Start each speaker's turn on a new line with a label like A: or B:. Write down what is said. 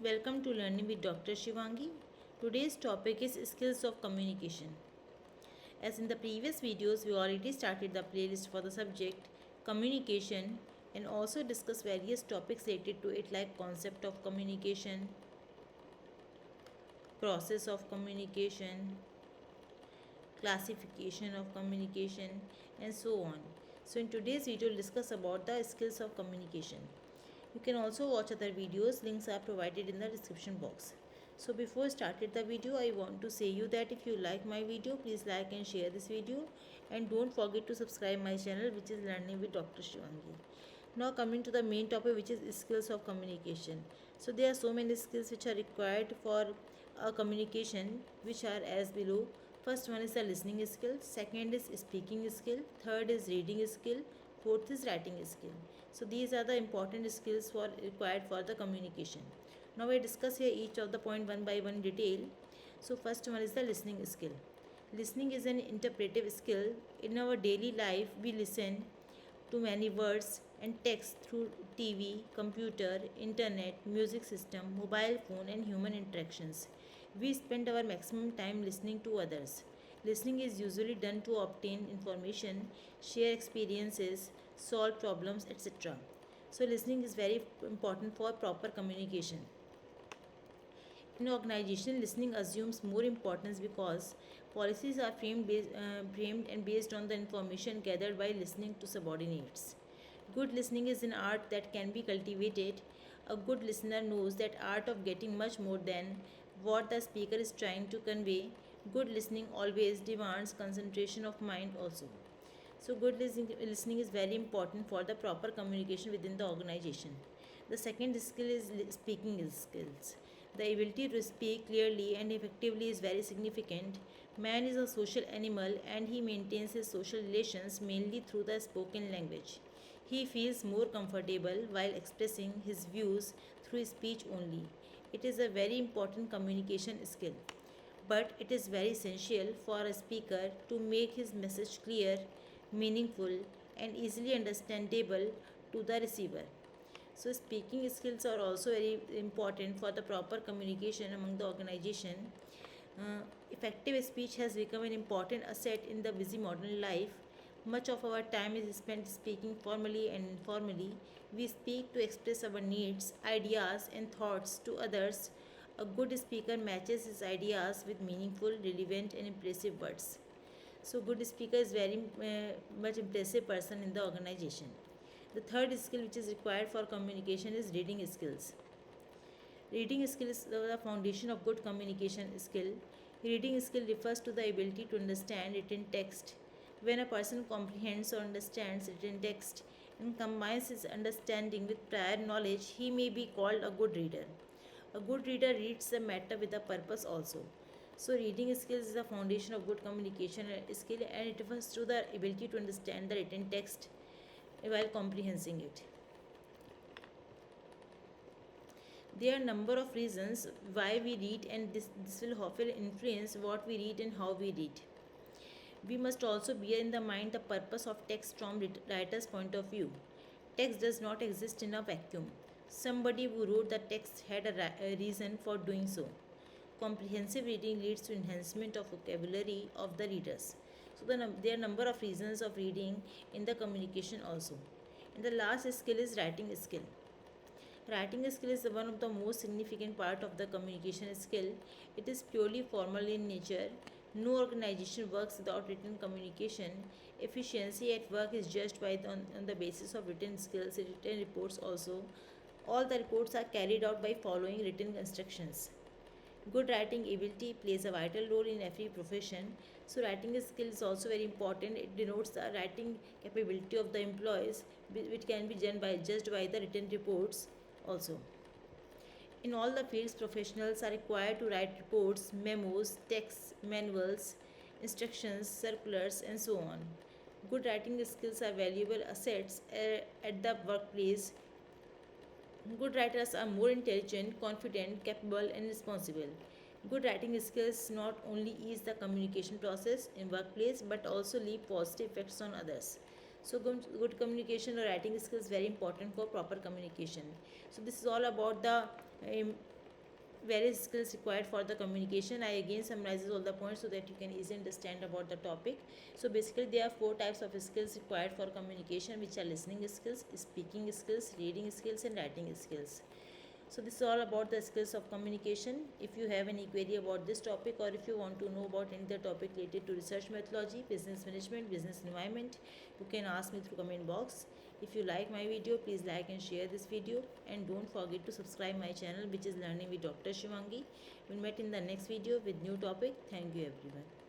A: Welcome to Learning with Dr. Shivangi. Today's topic is skills of communication. As in the previous videos, we already started the playlist for the subject communication and also discussed various topics related to it like concept of communication, process of communication, classification of communication and so on. So in today's video, we'll discuss about the skills of communication. You can also watch other videos, links are provided in the description box. So before started the video, I want to say you that if you like my video, please like and share this video and don't forget to subscribe my channel which is Learning with Dr. Shivangi. Now coming to the main topic which is skills of communication. So there are so many skills which are required for communication which are as below. First one is the listening skill, second is speaking skill, third is reading skill, fourth is writing skill. So these are the important skills for required for the communication. Now we discuss here each of the point one by one detail. So first one is the listening skill. Listening is an interpretive skill. In our daily life, we listen to many words and text through TV, computer, internet, music system, mobile phone, and human interactions. We spend our maximum time listening to others. Listening is usually done to obtain information, share experiences, solve problems, etc. So, listening is very important for proper communication. In organization, listening assumes more importance because policies are framed and based on the information gathered by listening to subordinates. Good listening is an art that can be cultivated. A good listener knows that art of getting much more than what the speaker is trying to convey. Good listening always demands concentration of mind also. So good listening is very important for the proper communication within the organization. The second skill is speaking skills. The ability to speak clearly and effectively is very significant. Man is a social animal and he maintains his social relations mainly through the spoken language. He feels more comfortable while expressing his views through speech only. It is a very important communication skill, but it is very essential for a speaker to make his message clear, meaningful, and easily understandable to the receiver. So, speaking skills are also very important for the proper communication among the organization. Effective speech has become an important asset in the busy modern life. Much of our time is spent speaking formally and informally. We speak to express our needs, ideas, and thoughts to others. A good speaker matches his ideas with meaningful, relevant, and impressive words. So, good speaker is very much impressive person in the organization. The third skill which is required for communication is reading skills. Reading skill is the foundation of good communication skill. Reading skill refers to the ability to understand written text. When a person comprehends or understands written text and combines his understanding with prior knowledge, he may be called a good reader. A good reader reads the matter with a purpose also. So, reading skills is the foundation of good communication skill and it refers to the ability to understand the written text while comprehending it. There are a number of reasons why we read, and this will often influence what we read and how we read. We must also bear in the mind the purpose of text from writer's point of view. Text does not exist in a vacuum. Somebody who wrote the text had a reason for doing so. Comprehensive reading leads to enhancement of vocabulary of the readers. So there are number of reasons of reading in the communication also. And the last skill is writing skill. Writing skill is one of the most significant part of the communication skill. It is purely formal in nature. No organization works without written communication. Efficiency at work is judged on the basis of written skills, written reports also. All the reports are carried out by following written instructions. Good writing ability plays a vital role in every profession. So, writing skill is also very important. It denotes the writing capability of the employees, which can be judged by the written reports also. In all the fields, professionals are required to write reports, memos, texts, manuals, instructions, circulars, and so on. Good writing skills are valuable assets at the workplace. Good writers are more intelligent, confident, capable, and responsible. Good writing skills not only ease the communication process in workplace but also leave positive effects on others. So good communication or writing skills very important for proper communication. So this is all about the various skills required for the communication. I again summarizes all the points so that you can easily understand about the topic. So basically there are four types of skills required for communication, which are listening skills, speaking skills, reading skills, and writing skills. So this is all about the skills of communication. If you have any query about this topic, or if you want to know about any other topic related to research methodology, business management, business environment, you can ask me through comment box. If you like my video, please like and share this video, and don't forget to subscribe my channel, which is Learning with Dr. Shivangi. We'll meet in the next video with new topic. Thank you everyone.